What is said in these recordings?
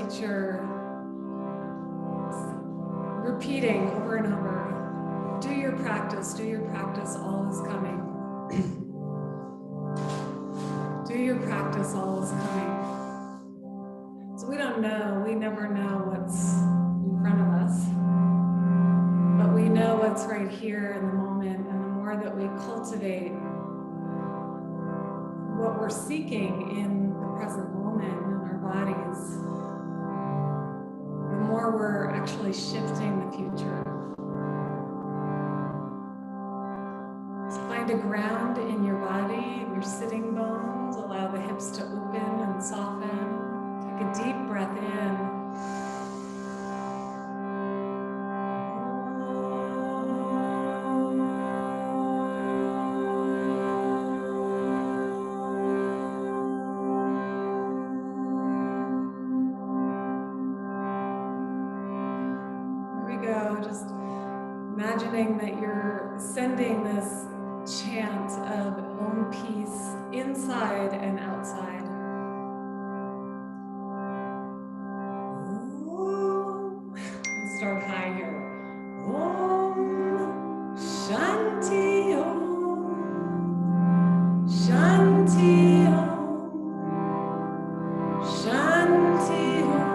teacher repeating over and over, do your practice, all is coming. Do your practice, all is coming. So we don't know, we never know what's in front of us, but we know what's right here in the moment, and the more that we cultivate what we're seeking in the present moment in our bodies, the more we're actually shifting the future. So find a ground in your body, in your sitting bones. Allow the hips to open and soften. Take a deep breath in. Just imagining that you're sending this chant of Om peace inside and outside. Let's start high here. Om Shanti Om Shanti Om Shanti Om.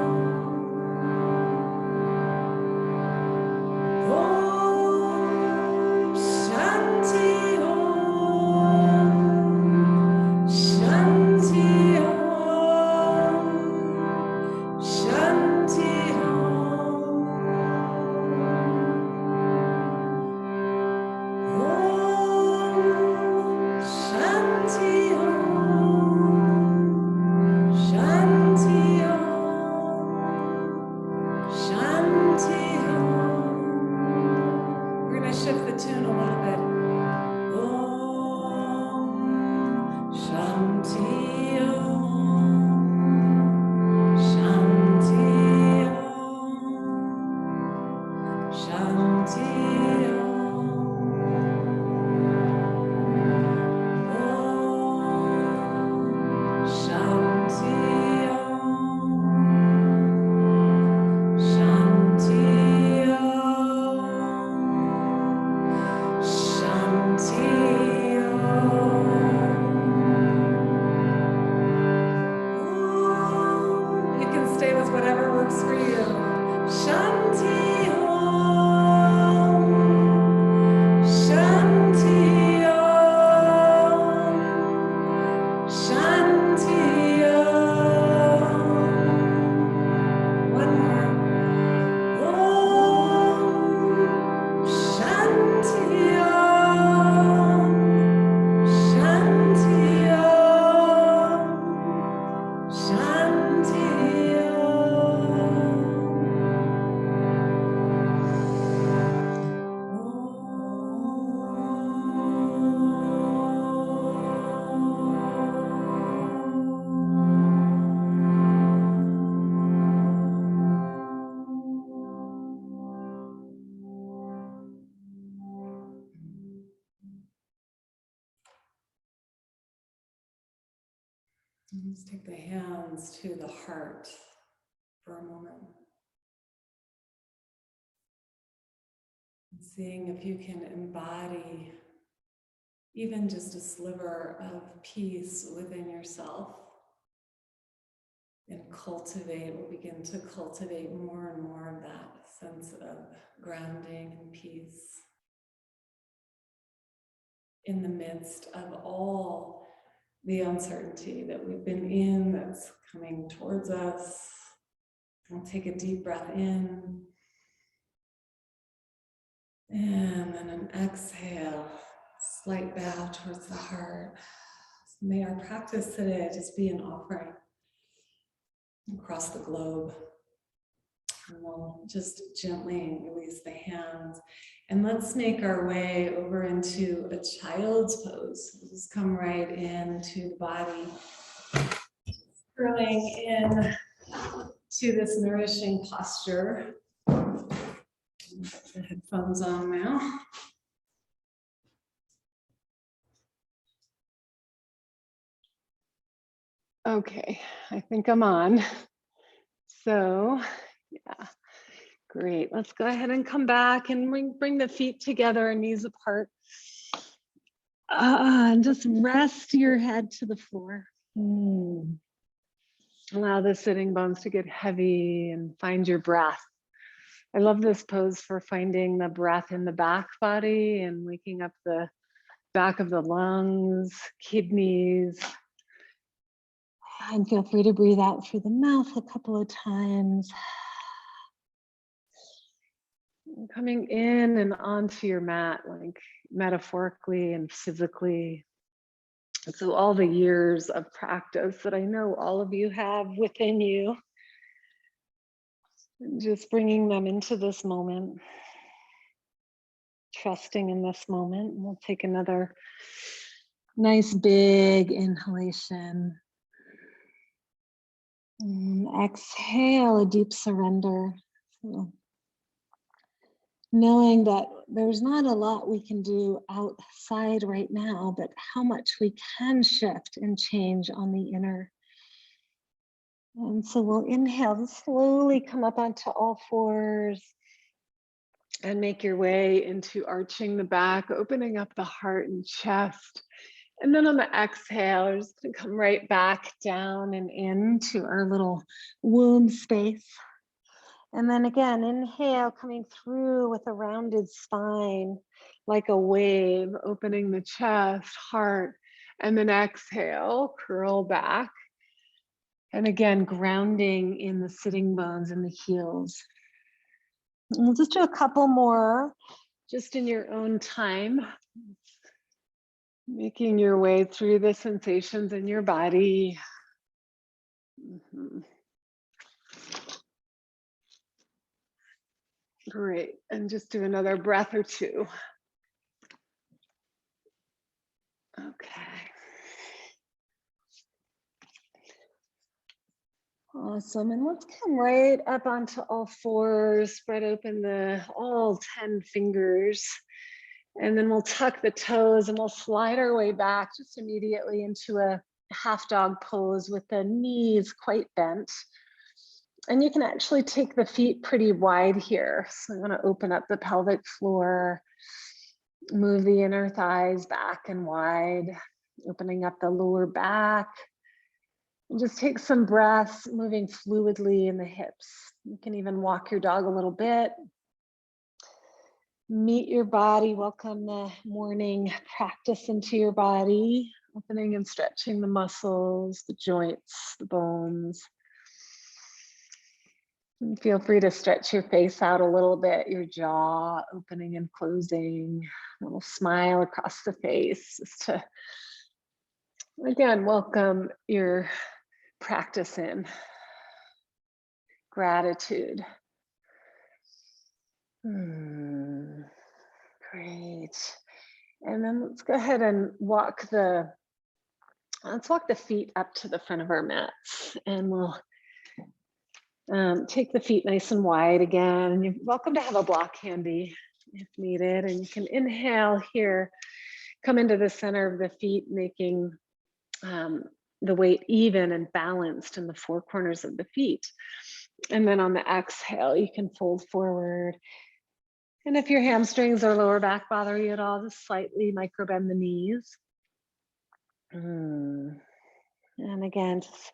Let's take the hands to the heart for a moment. Seeing if you can embody even just a sliver of peace within yourself, and we'll begin to cultivate more and more of that sense of grounding and peace in the midst of all the uncertainty that we've been in that's coming towards us. We'll take a deep breath in. And then an exhale, slight bow towards the heart. So may our practice today just be an offering across the globe. And we'll just gently release the hands. And let's make our way over into a child's pose. We'll just come right into the body, curling in to this nourishing posture. Put the headphones on now. Okay, I think I'm on. So, yeah, great. Let's go ahead and come back and bring the feet together and knees apart. And just rest your head to the floor. Allow the sitting bones to get heavy and find your breath. I love this pose for finding the breath in the back body and waking up the back of the lungs, kidneys. And feel free to breathe out through the mouth a couple of times. Coming in and onto your mat, like metaphorically and physically. So all the years of practice that I know all of you have within you, just bringing them into this moment, trusting in this moment. We'll take another nice big inhalation. And exhale, a deep surrender. So, knowing that there's not a lot we can do outside right now, but how much we can shift and change on the inner. And so we'll inhale, slowly come up onto all fours and make your way into arching the back, opening up the heart and chest. And then on the exhale, we're just gonna come right back down and into our little womb space. And then again, inhale, coming through with a rounded spine, like a wave, opening the chest, heart, and then exhale, curl back. And again, grounding in the sitting bones and the heels. And we'll just do a couple more, just in your own time. Making your way through the sensations in your body. Great, and just do another breath or two. Okay. Awesome, and let's come right up onto all fours, spread open all 10 fingers, and then we'll tuck the toes and we'll slide our way back just immediately into a half dog pose with the knees quite bent. And you can actually take the feet pretty wide here. So I'm going to open up the pelvic floor, move the inner thighs back and wide, opening up the lower back. And just take some breaths, moving fluidly in the hips. You can even walk your dog a little bit. Meet your body, welcome the morning practice into your body, opening and stretching the muscles, the joints, the bones. And feel free to stretch your face out a little bit, your jaw opening and closing, a little smile across the face, just to, again, welcome your practice in. Gratitude. Great. And then let's go ahead and walk the feet up to the front of our mats, and we'll take the feet nice and wide again. You're welcome to have a block handy if needed. And you can inhale here, come into the center of the feet, making the weight even and balanced in the four corners of the feet. And then on the exhale, you can fold forward. And if your hamstrings or lower back bother you at all, just slightly micro bend the knees. And again, just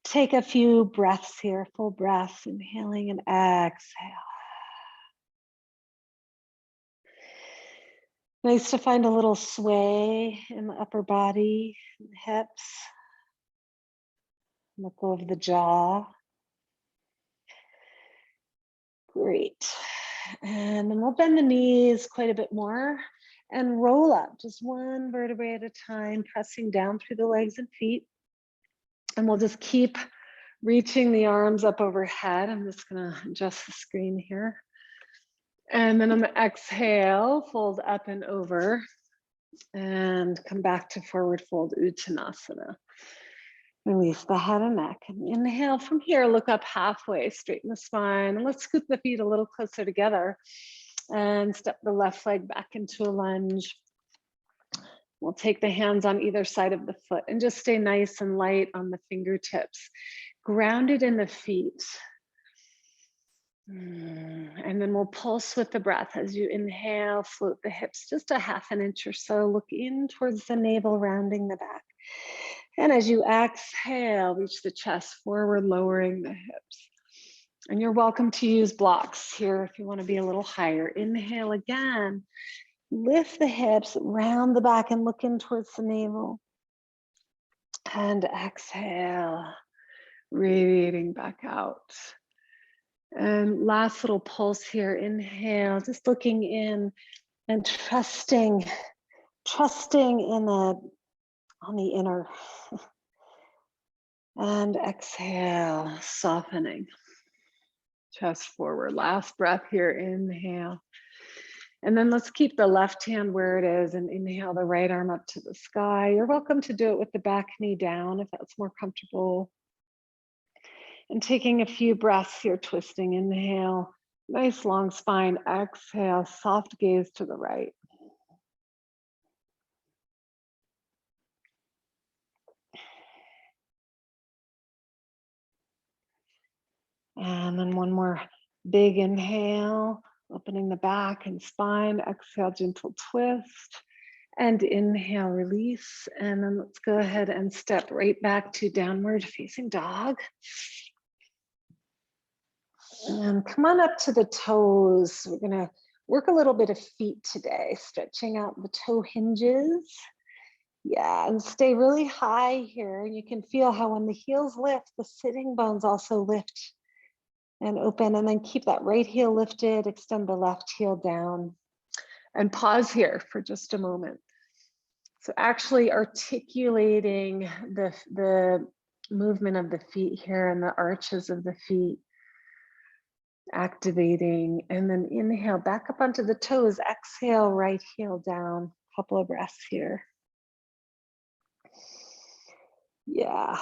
take a few breaths here, full breaths, inhaling and exhale. Nice to find a little sway in the upper body, hips. Let go of the jaw. Great. And then we'll bend the knees quite a bit more and roll up just one vertebrae at a time, pressing down through the legs and feet. And we'll just keep reaching the arms up overhead. I'm just going to adjust the screen here. And then on the exhale, fold up and over and come back to forward fold Uttanasana. Release the head and neck. And inhale from here, look up halfway, straighten the spine. And let's scoot the feet a little closer together and step the left leg back into a lunge. We'll take the hands on either side of the foot and just stay nice and light on the fingertips, grounded in the feet. And then we'll pulse with the breath. As you inhale, float the hips just a half an inch or so. Look in towards the navel, rounding the back. And as you exhale, reach the chest forward, lowering the hips. And you're welcome to use blocks here if you want to be a little higher. Inhale again. Lift the hips, round the back, and look in towards the navel. And exhale, radiating back out. And last little pulse here. Inhale, just looking in and trusting in on the inner. And exhale, softening. Chest forward. Last breath here. Inhale. And then let's keep the left hand where it is and inhale the right arm up to the sky. You're welcome to do it with the back knee down if that's more comfortable. And taking a few breaths here, twisting. Inhale, nice long spine. Exhale, soft gaze to the right. And then one more big inhale, opening the back and spine. Exhale, gentle twist. And inhale, release. And then let's go ahead and step right back to downward facing dog. And come on up to the toes. We're gonna work a little bit of feet today, stretching out the toe hinges. Yeah, and stay really high here. You can feel how when the heels lift, the sitting bones also lift and open, and then keep that right heel lifted, extend the left heel down. And pause here for just a moment. So actually articulating the movement of the feet here and the arches of the feet. Activating, and then inhale back up onto the toes. Exhale, right heel down. Couple of breaths here. Yeah.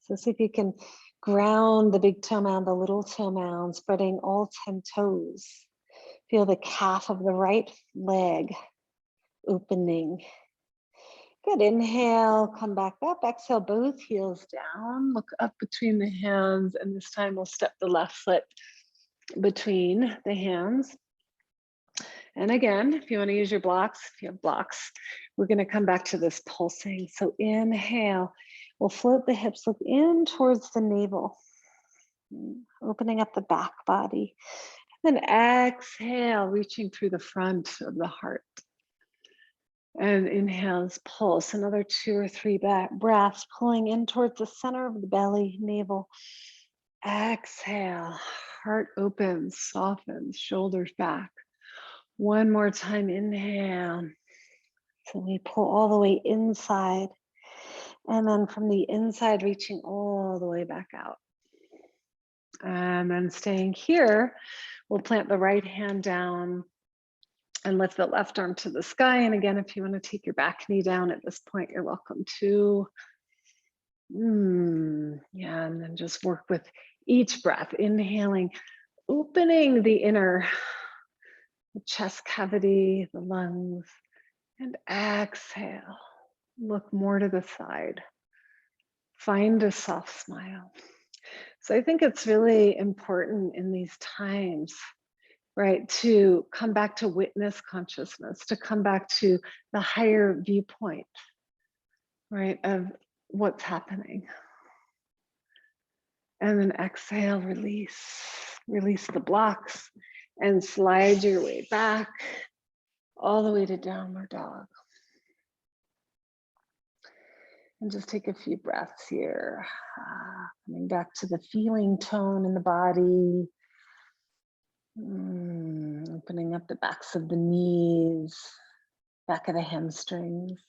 So see if you can ground the big toe mound, the little toe mound, spreading all 10 toes. Feel the calf of the right leg opening. Good. Inhale, come back up. Exhale, both heels down. Look up between the hands, and this time we'll step the left foot between the hands. And again, if you want to use your blocks, if you have blocks, we're going to come back to this pulsing. So inhale, we'll float the hips, look in towards the navel, opening up the back body. Then exhale, reaching through the front of the heart. And inhales, pulse, another 2 or 3 back breaths, pulling in towards the center of the belly, navel. Exhale, heart opens, softens, shoulders back. One more time, inhale. So we pull all the way inside. And then from the inside, reaching all the way back out. And then staying here, we'll plant the right hand down and lift the left arm to the sky. And again, if you want to take your back knee down at this point, you're welcome to. Yeah, and then just work with each breath, inhaling, opening the inner, the chest cavity, the lungs, and exhale. Look more to the side. Find a soft smile. So I think it's really important in these times, right, to come back to witness consciousness, to come back to the higher viewpoint, right, of what's happening. And then exhale, release the blocks and slide your way back all the way to downward dog. And just take a few breaths here. Coming back to the feeling tone in the body. Opening up the backs of the knees, back of the hamstrings.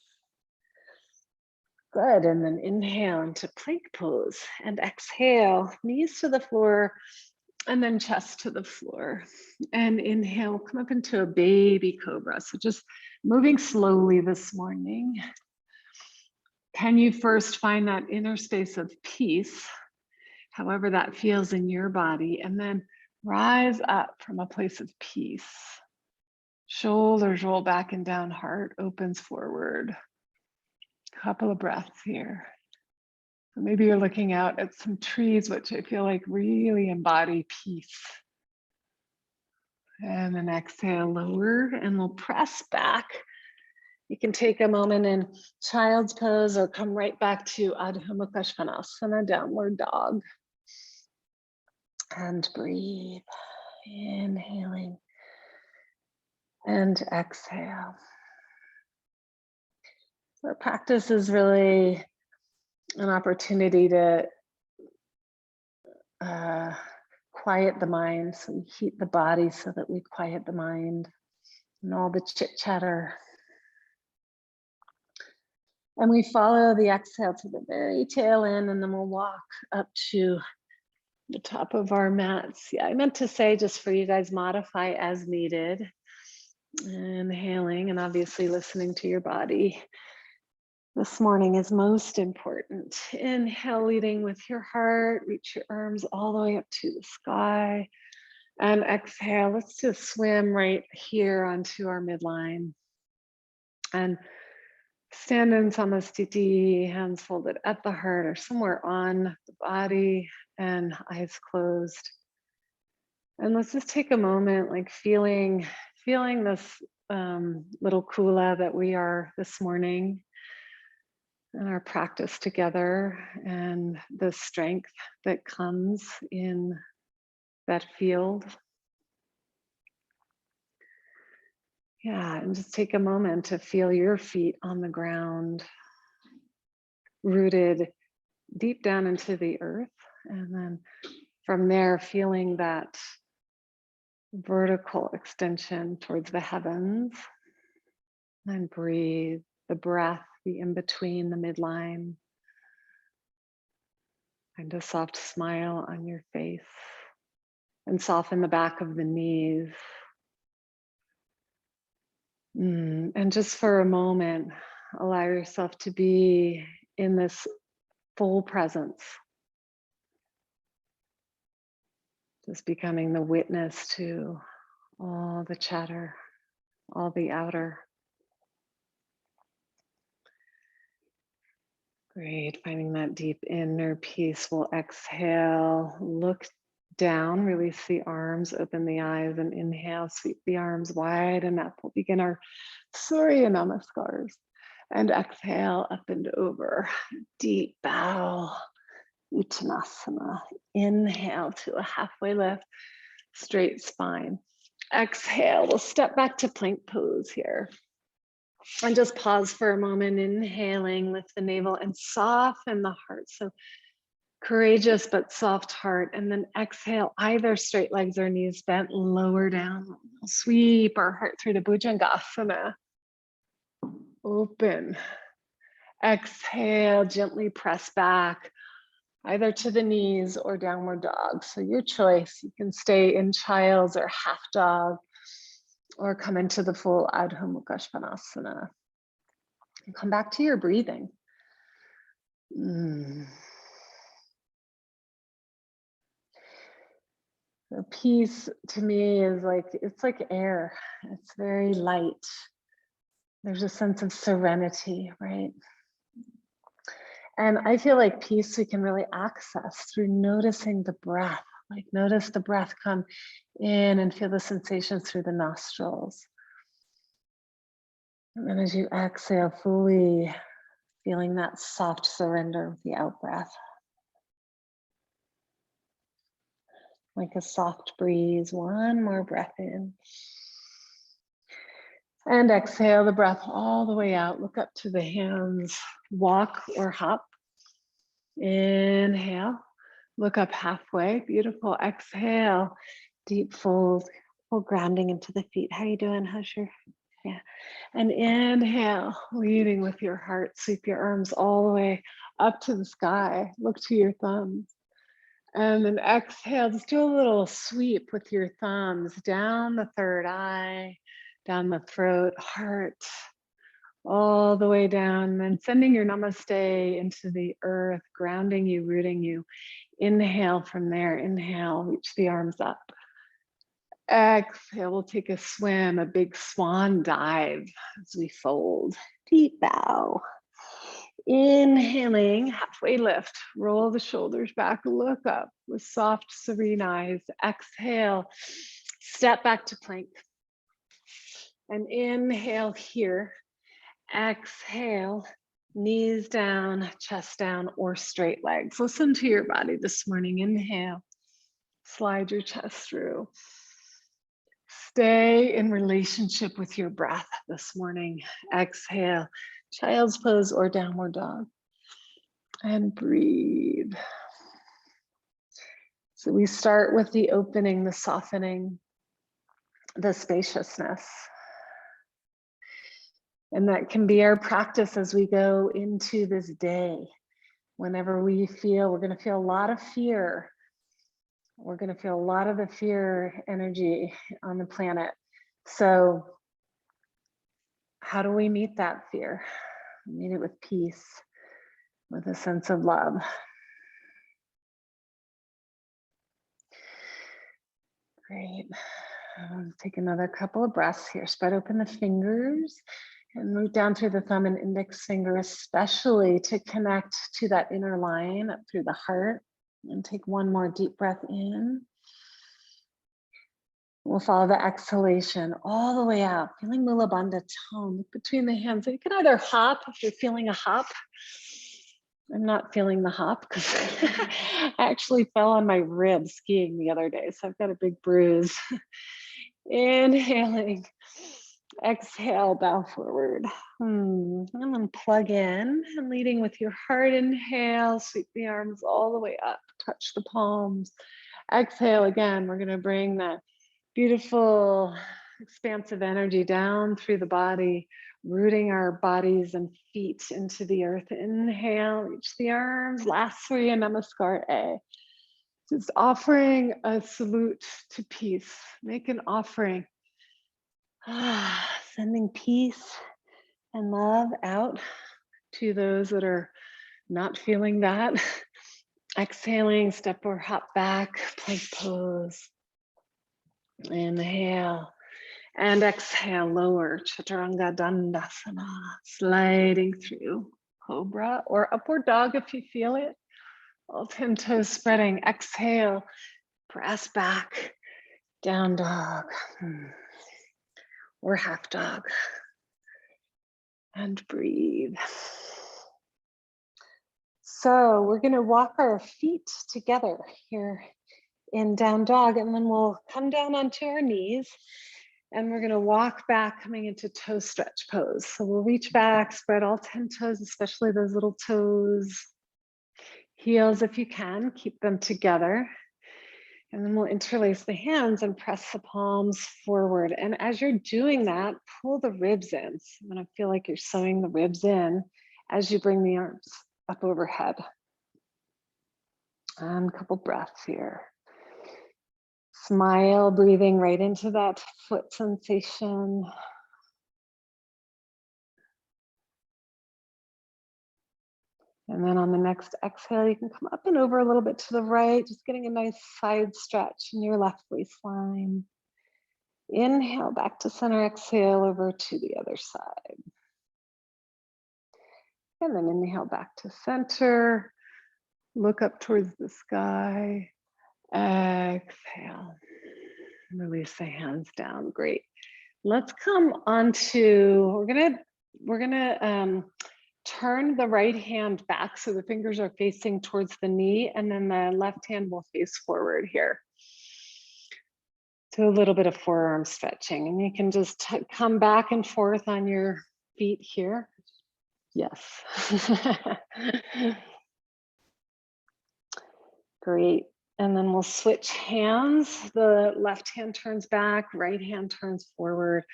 Good, and then inhale into plank pose and exhale, knees to the floor and then chest to the floor. And inhale, come up into a baby cobra. So just moving slowly this morning. Can you first find that inner space of peace, however that feels in your body, and then rise up from a place of peace. Shoulders roll back and down, heart opens forward. Couple of breaths here. So maybe you're looking out at some trees, which I feel like really embody peace. And then exhale, lower, and we'll press back. You can take a moment in child's pose or come right back to Adho Mukha Svanasana, downward dog. And breathe, inhaling and exhale. Our practice is really an opportunity to quiet the mind. So we heat the body so that we quiet the mind and all the chit chatter. And we follow the exhale to the very tail end, and then we'll walk up to the top of our mats. Yeah, I meant to say, just for you guys, modify as needed. Inhaling and obviously listening to your body. This morning is most important. Inhale, leading with your heart, reach your arms all the way up to the sky. And exhale, let's just swim right here onto our midline. And stand in Samasthiti, hands folded at the heart or somewhere on the body and eyes closed. And let's just take a moment, like feeling this little kula that we are this morning in our practice together, and the strength that comes in that field. Yeah, and just take a moment to feel your feet on the ground, rooted deep down into the earth. And then from there, feeling that vertical extension towards the heavens. And breathe the breath, the in between, the midline. And a soft smile on your face. And soften the back of the knees. And just for a moment, allow yourself to be in this full presence. Just becoming the witness to all the chatter, all the outer. Great, finding that deep inner peace. We'll exhale, look down, release the arms, open the eyes, and inhale, sweep the arms wide and up. We'll begin our Surya Namaskars. And exhale, up and over, deep bow, Uttanasana. Inhale to a halfway lift, straight spine. Exhale, we'll step back to plank pose here. And just pause for a moment, inhaling, lift the navel and soften the heart. So courageous but soft heart. And then exhale, either straight legs or knees bent, lower down. We'll sweep our heart through to Bhujangasana. Open. Exhale, gently press back, either to the knees or downward dog. So your choice. You can stay in child's or half dog, or come into the full Adho Mukha Svanasana. And come back to your breathing. The peace to me is like, it's like air. It's very light. There's a sense of serenity, right? And I feel like peace we can really access through noticing the breath. Like notice the breath come in and feel the sensations through the nostrils. And then as you exhale, fully feeling that soft surrender with the out breath. Like a soft breeze, one more breath in. And exhale the breath all the way out. Look up to the hands, walk or hop. Inhale, look up halfway, beautiful. Exhale, deep fold, full grounding into the feet. How are you doing? How's your, yeah. And inhale, leading with your heart, sweep your arms all the way up to the sky. Look to your thumbs. And then exhale, just do a little sweep with your thumbs down the third eye, down the throat, heart, all the way down, then sending your namaste into the earth, grounding you, rooting you. Inhale from there, inhale, reach the arms up. Exhale, we'll take a swim, a big swan dive as we fold. Deep bow. Inhaling, halfway lift, roll the shoulders back, look up with soft, serene eyes. Exhale, Step back to plank. And inhale here. Exhale, knees down, chest down, or straight legs. Listen to your body this morning. Inhale, slide your chest through. Stay in relationship with your breath this morning. Exhale, child's pose or downward dog. And breathe. So we start with the opening, the softening, the spaciousness. And that can be our practice as we go into this day. Whenever we feel, we're going to feel a lot of fear. We're going to feel a lot of the fear energy on the planet. So how do we meet that fear? Meet it with peace, with a sense of love. Great. Take another couple of breaths here. Spread open the fingers and move down through the thumb and index finger, especially to connect to that inner line up through the heart. And take one more deep breath in. We'll follow the exhalation all the way out, feeling Mula Bandha tone. Look between the hands. So you can either hop if you're feeling a hop. I'm not feeling the hop because I actually fell on my ribs skiing the other day, so I've got a big bruise. Inhaling, exhale, bow forward. And then plug in and leading with your heart. Inhale, sweep the arms all the way up, touch the palms. Exhale again, we're gonna bring that beautiful expansive energy down through the body, rooting our bodies and feet into the earth. Inhale, reach the arms, last Surya Namaskar A. Just offering a salute to peace. Make an offering. Sending peace and love out to those that are not feeling that. Exhaling, step or hop back, plank pose. Inhale. And exhale, lower, Chaturanga Dandasana, sliding through Cobra or upward dog if you feel it. All 10 toes spreading. Exhale, press back, down dog, or half dog. And breathe. So we're gonna walk our feet together here in down dog, and then we'll come down onto our knees. And we're gonna walk back, coming into toe stretch pose. So we'll reach back, spread all 10 toes, especially those little toes. Heels if you can, keep them together. And then we'll interlace the hands and press the palms forward. And as you're doing that, pull the ribs in. So I'm gonna feel like you're sewing the ribs in as you bring the arms up overhead. And a couple breaths here. Smile, breathing right into that foot sensation. And then on the next exhale, you can come up and over a little bit to the right, just getting a nice side stretch in your left waistline. Inhale back to center, exhale over to the other side. And then inhale back to center, look up towards the sky, exhale. Release the hands down, great. Let's come on to, we're gonna turn the right hand back so the fingers are facing towards the knee, and then the left hand will face forward here. Do a little bit of forearm stretching, and you can just come back and forth on your feet here. Yes. Great. And then we'll switch hands. The left hand turns back, right hand turns forward.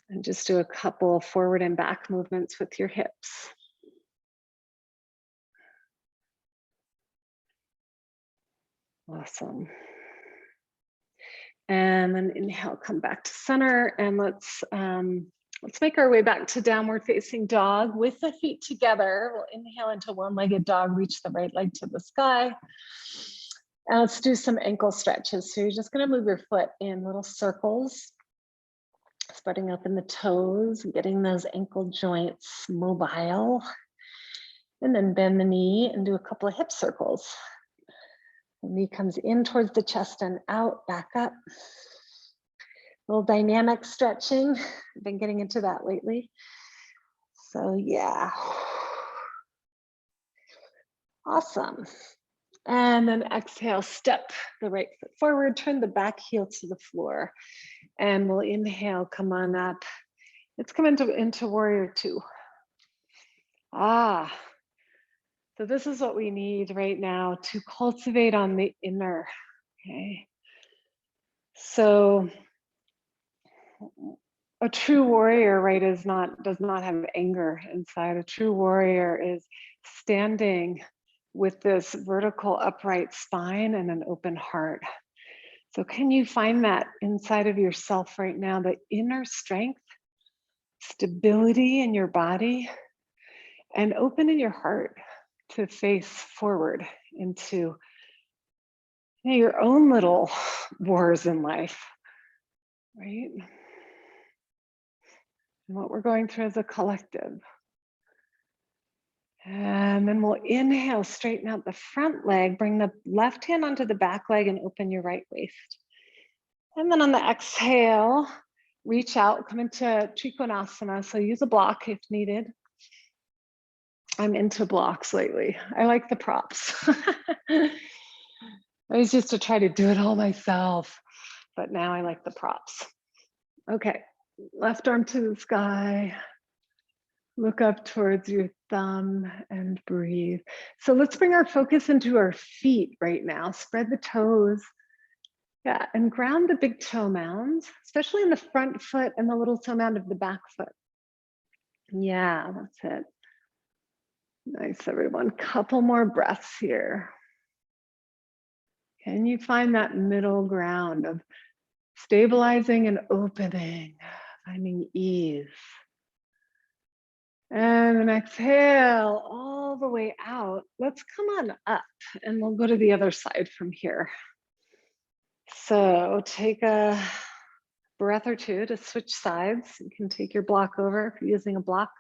And just do a couple of forward and back movements with your hips. Awesome. And then inhale, come back to center, and let's make our way back to downward facing dog with the feet together. We'll inhale into one-legged dog, reach the right leg to the sky. And let's do some ankle stretches. So you're just gonna move your foot in little circles, spreading open the toes, getting those ankle joints mobile. And then bend the knee and do a couple of hip circles. The knee comes in towards the chest and out, back up. little dynamic stretching. I've been getting into that lately. So yeah. Awesome. And then exhale, step the right foot forward, turn the back heel to the floor. And we'll inhale, come on up. Let's come into warrior two. So this is what we need right now to cultivate on the inner, okay? So a true warrior, right, does not have anger inside. A true warrior is standing with this vertical upright spine and an open heart. So can you find that inside of yourself right now, the inner strength, stability in your body, and open in your heart to face forward into your own little wars in life, right? And what we're going through as a collective. And then we'll inhale, straighten out the front leg, bring the left hand onto the back leg and open your right waist. And then on the exhale, reach out, come into Trikonasana. So use a block if needed. I'm into blocks lately. I like the props. I was used to try to do it all myself, but now I like the props. Okay, left arm to the sky. Look up towards your thumb and breathe. So let's bring our focus into our feet right now. Spread the toes. Yeah, and ground the big toe mounds, especially in the front foot and the little toe mound of the back foot. Yeah, that's it. Nice, everyone. Couple more breaths here. Can you find that middle ground of stabilizing and opening, finding ease? And then exhale all the way out. Let's come on up and we'll go to the other side from here. So take a breath or two to switch sides. You can take your block over if you're using a block.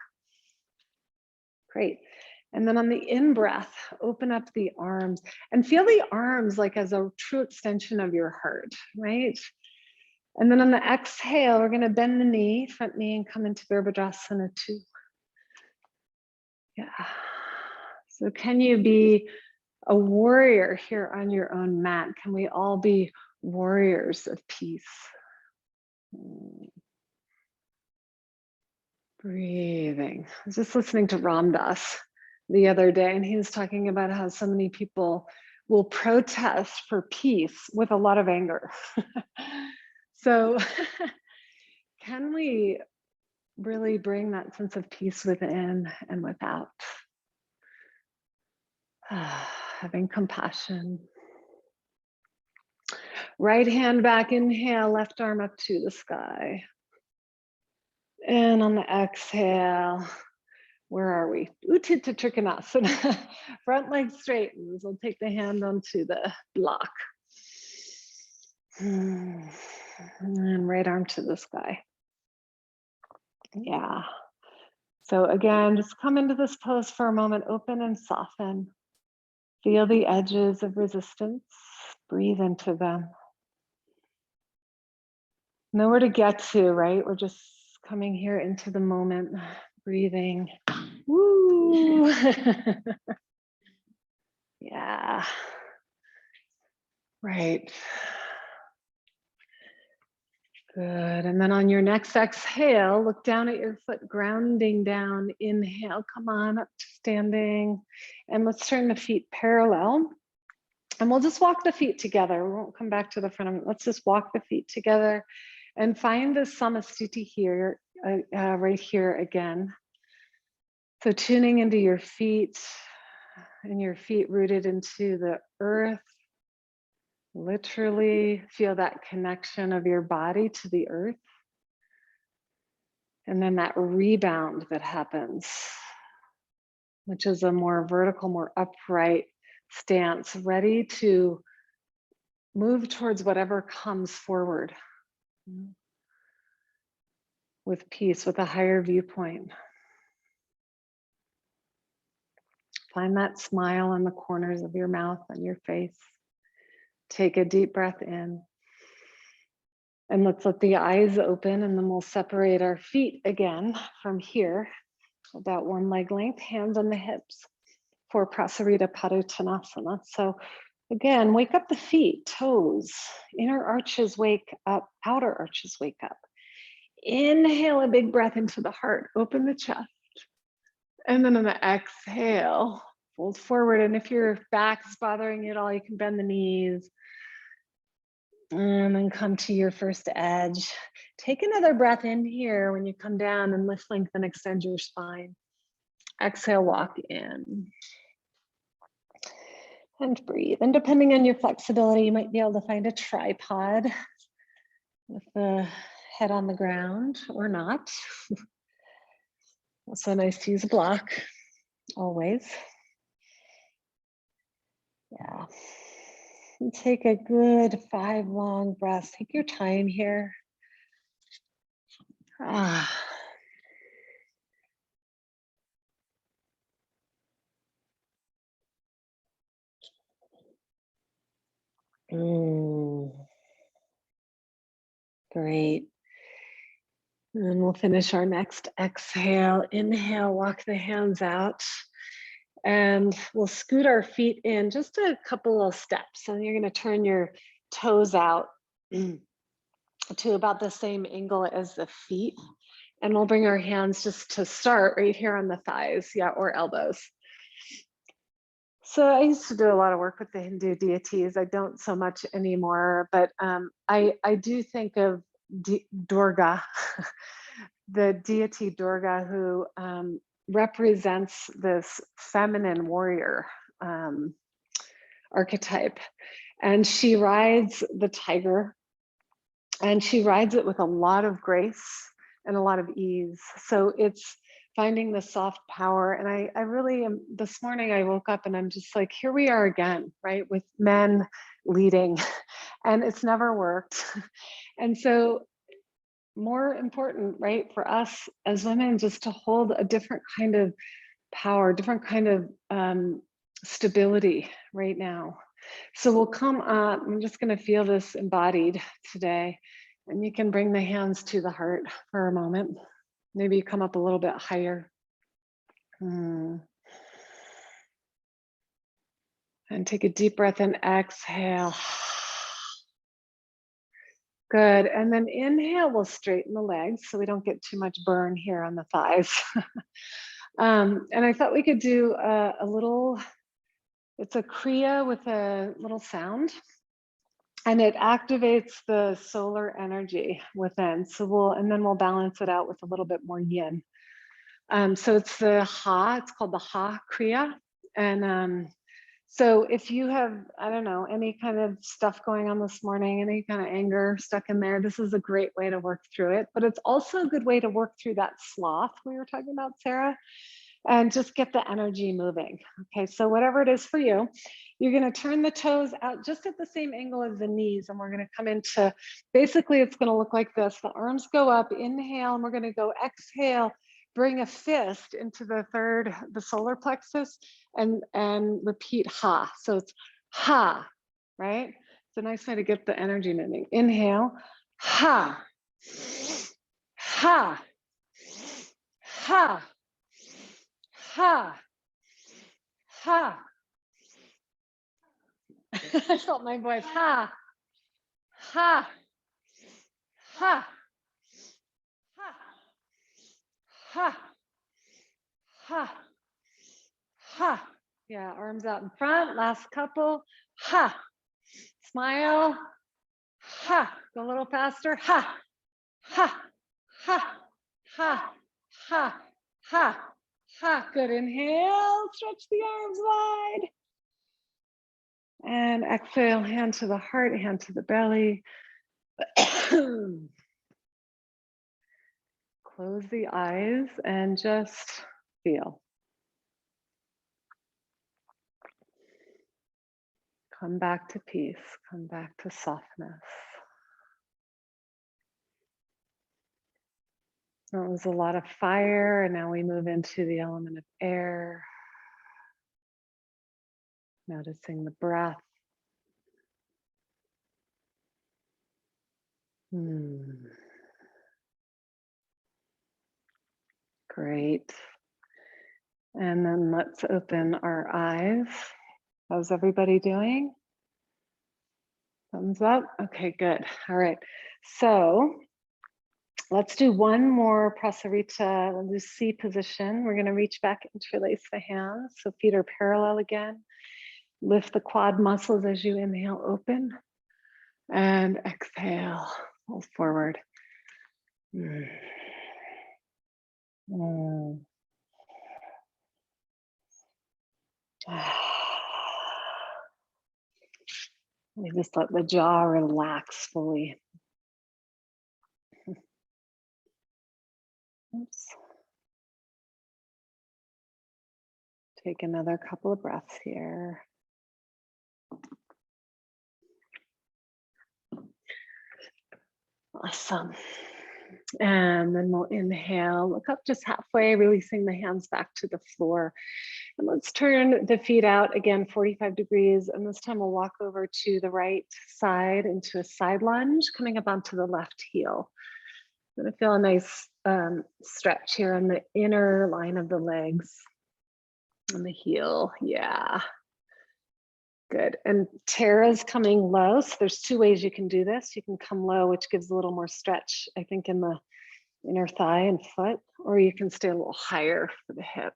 Great. And then on the in-breath, open up the arms and feel the arms like as a true extension of your heart, right? And then on the exhale, we're gonna bend the knee, front knee, and come into Virabhadrasana 2. Yeah. So can you be a warrior here on your own mat? Can we all be warriors of peace? Breathing. I was just listening to Ram Dass the other day, and he was talking about how so many people will protest for peace with a lot of anger. So can we really bring that sense of peace within and without? Having compassion. Right hand back, inhale, left arm up to the sky. And on the exhale, where are we? Utthita Trikonasana. Front leg straightens. We'll take the hand onto the block. And right arm to the sky. Yeah. So again, just come into this pose for a moment, open and soften. Feel the edges of resistance. Breathe into them. Nowhere to get to, right? We're just coming here into the moment, breathing. Woo! Yeah. Right. Good. And then on your next exhale, look down at your foot, grounding down. Inhale, come on up to standing. And let's turn the feet parallel. And we'll just walk the feet together. We won't come back to the front of it. Let's just walk the feet together and find the samasthiti here, right here again. So tuning into your feet and your feet rooted into the earth. Literally feel that connection of your body to the earth. And then that rebound that happens, which is a more vertical, more upright stance, ready to move towards whatever comes forward with peace, with a higher viewpoint. Find that smile on the corners of your mouth and your face. Take a deep breath in. And let's let the eyes open, and then we'll separate our feet again from here, about one leg length, hands on the hips for Prasarita Padottanasana. So again, wake up the feet, toes, inner arches wake up, outer arches wake up. Inhale a big breath into the heart, open the chest. And then on the exhale, fold forward. And if your back is bothering you at all, you can bend the knees. And then come to your first edge. Take another breath in here when you come down, and lift, lengthen, extend your spine. Exhale, walk in. And breathe. And depending on your flexibility, you might be able to find a tripod with the head on the ground or not. Also nice to use a block, always. Yeah. And take a good 5 long breaths. Take your time here. Ah. Great. And we'll finish our next exhale. Inhale, walk the hands out. And we'll scoot our feet in just a couple of steps. And you're going to turn your toes out to about the same angle as the feet. And we'll bring our hands just to start right here on the thighs, yeah, or elbows. So I used to do a lot of work with the Hindu deities. I don't so much anymore, but I do think of Durga, the deity Durga, who represents this feminine warrior archetype. And she rides the tiger, and she rides it with a lot of grace and a lot of ease. So it's finding the soft power. And I really am, this morning I woke up and I'm just like, here we are again, right? With men leading, and it's never worked. And so more important, right, for us as women, just to hold a different kind of power, different kind of stability right now. So we'll come up, I'm just gonna feel this embodied today. And you can bring the hands to the heart for a moment. Maybe you come up a little bit higher. And take a deep breath and exhale. Good, and then inhale, we'll straighten the legs so we don't get too much burn here on the thighs. And I thought we could do a little, it's a Kriya with a little sound. And it activates the solar energy within. So and then we'll balance it out with a little bit more yin. So it's the Ha, it's called the Ha Kriya. And so if you have, I don't know, any kind of stuff going on this morning, any kind of anger stuck in there, this is a great way to work through it. But it's also a good way to work through that sloth we were talking about, Sarah, and just get the energy moving. Okay, so whatever it is for you, you're gonna turn the toes out just at the same angle as the knees, and we're gonna come into, basically it's gonna look like this. The arms go up, inhale, and we're gonna go exhale, bring a fist into the solar plexus, and repeat Ha. So it's Ha, right? It's a nice way to get the energy moving. Inhale, Ha, Ha, Ha, Ha, Ha. I felt my voice. Ha, ha, ha, ha, ha, ha, ha. Yeah, arms out in front. Last couple. Ha. Smile. Ha. Go a little faster. Ha. Ha. Ha. Ha. Ha. Ha. Ha. Good. Inhale. Stretch the arms wide. And exhale. Hand to the heart, hand to the belly. Close the eyes and just feel. Come back to peace, come back to softness. That was a lot of fire, and now we move into the element of air. Noticing the breath. Great. And then let's open our eyes. How's everybody doing? Thumbs up. Okay, good. All right. So let's do one more Prasarita Lucy position. We're going to reach back, interlace the hands. So feet are parallel again. Lift the quad muscles as you inhale, open. And exhale, pull forward. We just let the jaw relax fully. Oops. Take another couple of breaths here. Awesome. And then we'll inhale, look up just halfway, releasing the hands back to the floor. And let's turn the feet out again, 45 degrees. And this time we'll walk over to the right side into a side lunge, coming up onto the left heel. I'm gonna feel a nice stretch here on the inner line of the legs and the heel, yeah. Good, and Tara's coming low, so there's two ways you can do this. You can come low, which gives a little more stretch, I think, in the inner thigh and foot, or you can stay a little higher for the hip.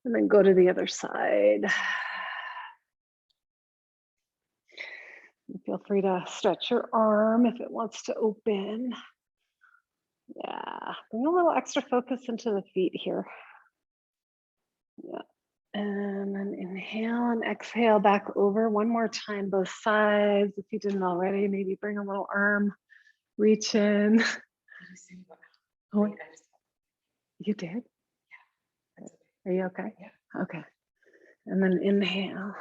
And then go to the other side. Feel free to stretch your arm if it wants to open. Yeah, bring a little extra focus into the feet here. Yeah. And then inhale and exhale back over one more time, both sides. If you didn't already, maybe bring a little arm, reach in. Oh, you did? Yeah. Are you okay? Yeah. Okay. And then inhale.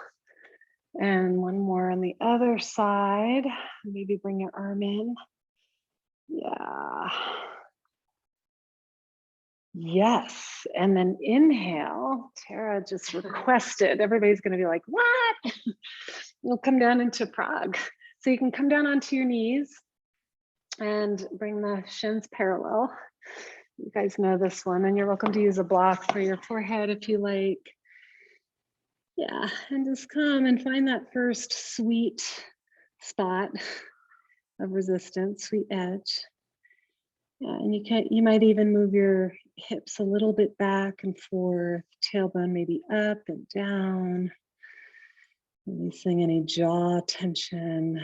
And one more on the other side. Maybe bring your arm in. Yeah. Yes, and then inhale. Tara just requested, everybody's gonna be like, what? We'll come down into Prague. So you can come down onto your knees and bring the shins parallel. You guys know this one, and you're welcome to use a block for your forehead if you like. Yeah, and just come and find that first sweet spot of resistance, sweet edge. Yeah, and you might even move your hips a little bit back and forth, tailbone maybe up and down, releasing any jaw tension.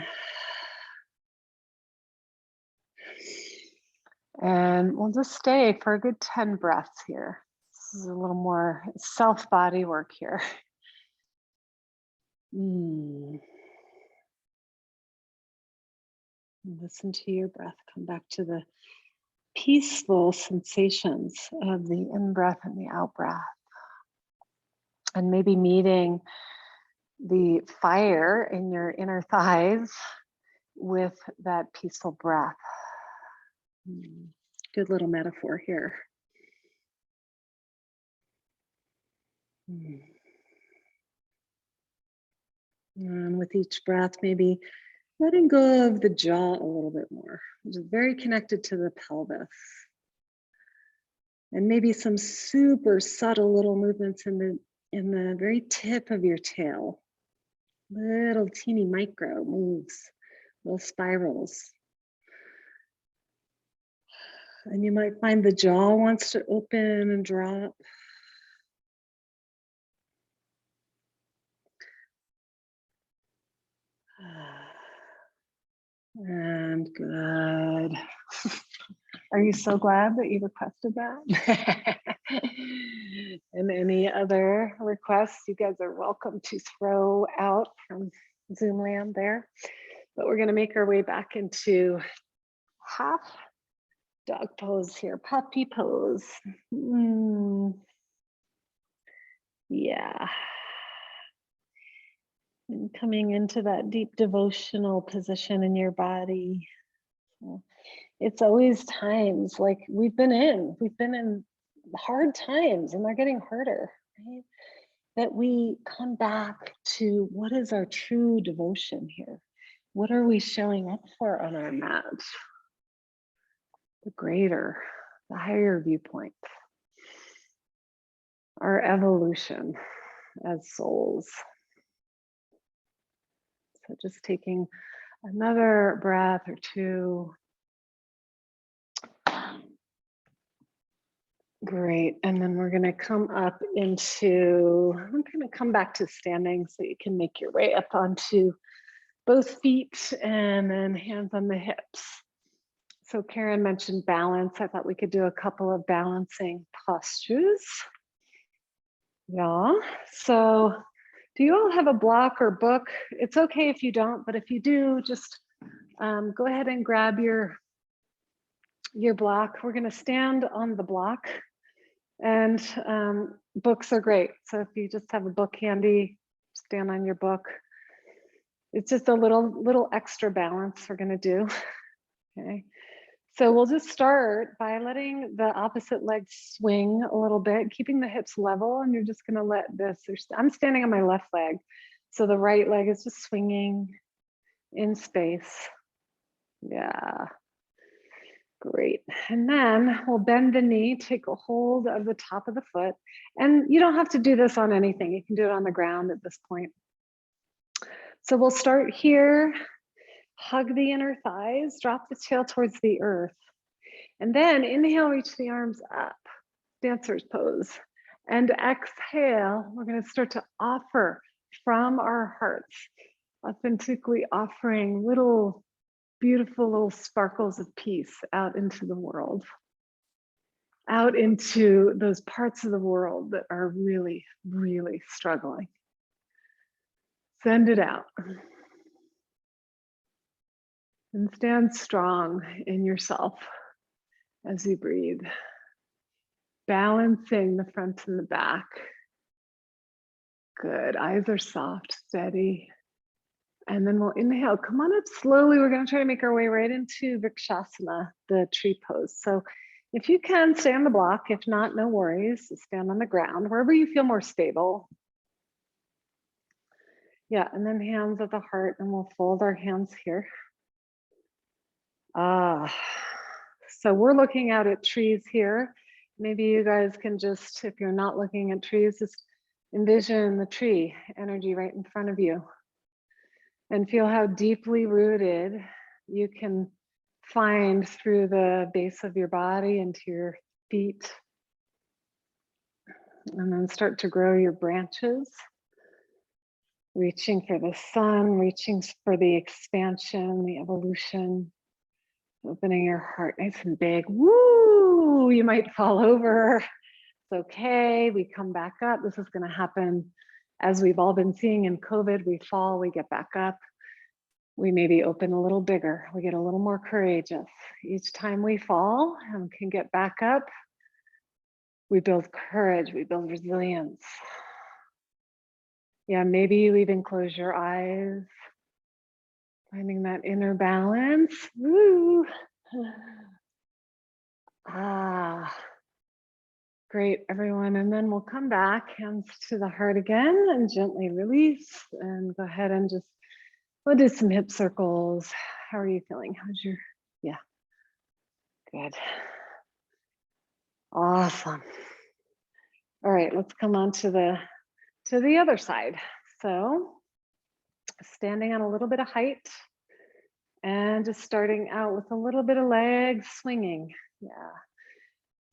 And we'll just stay for a good 10 breaths here. This is a little more self body work here. Listen to your breath, come back to the peaceful sensations of the in-breath and the out-breath. And maybe meeting the fire in your inner thighs with that peaceful breath. Good little metaphor here. And with each breath, maybe letting go of the jaw a little bit more, which is very connected to the pelvis. And maybe some super subtle little movements in the very tip of your tail. Little teeny micro moves, little spirals. And you might find the jaw wants to open and drop. And good. Are you so glad that you requested that? And any other requests, you guys are welcome to throw out from Zoom land there. But we're going to make our way back into half dog pose here, puppy pose. Yeah. And coming into that deep devotional position in your body. So it's always times like we've been in hard times and they're getting harder, right? That we come back to what is our true devotion here. What are we showing up for on our mat? The greater, the higher viewpoint, our evolution as souls. So just taking another breath or two. Great, and then we're gonna come up into, I'm gonna come back to standing so you can make your way up onto both feet and then hands on the hips. So Karen mentioned balance. I thought we could do a couple of balancing postures. Yeah, so do you all have a block or book? It's okay if you don't, but if you do, just go ahead and grab your block. We're gonna stand on the block, and books are great. So if you just have a book handy, stand on your book. It's just a little extra balance we're gonna do, okay? So we'll just start by letting the opposite leg swing a little bit, keeping the hips level, and you're just gonna let this, I'm standing on my left leg, so the right leg is just swinging in space. Yeah, great. And then we'll bend the knee, take a hold of the top of the foot, and you don't have to do this on anything. You can do it on the ground at this point. So we'll start here, hug the inner thighs, drop the tail towards the earth. And then inhale, reach the arms up, dancer's pose. And exhale, we're gonna start to offer from our hearts, authentically offering little, beautiful little sparkles of peace out into the world, out into those parts of the world that are really, really struggling. Send it out. And stand strong in yourself as you breathe. Balancing the front and the back. Good, eyes are soft, steady. And then we'll inhale, come on up slowly. We're gonna try to make our way right into Vrikshasana, the tree pose. So if you can, stay on the block. If not, no worries, stand on the ground, wherever you feel more stable. Yeah, and then hands at the heart, and we'll fold our hands here. So we're looking out at trees here. Maybe you guys can just, if you're not looking at trees, just envision the tree energy right in front of you and feel how deeply rooted you can find through the base of your body into your feet. And then start to grow your branches, reaching for the sun, reaching for the expansion, the evolution. Opening your heart nice and big. Woo! You might fall over. It's okay. We come back up. This is going to happen as we've all been seeing in COVID. We fall, we get back up. We maybe open a little bigger. We get a little more courageous. Each time we fall and can get back up, we build courage, we build resilience. Yeah, maybe you even close your eyes. Finding that inner balance. Woo. Great, everyone. And then we'll come back, hands to the heart again, and gently release. And go ahead and just, we'll do some hip circles. How are you feeling? How's your, yeah, good. Awesome. All right, let's come on to the other side. So standing on a little bit of height and just starting out with a little bit of leg swinging. Yeah.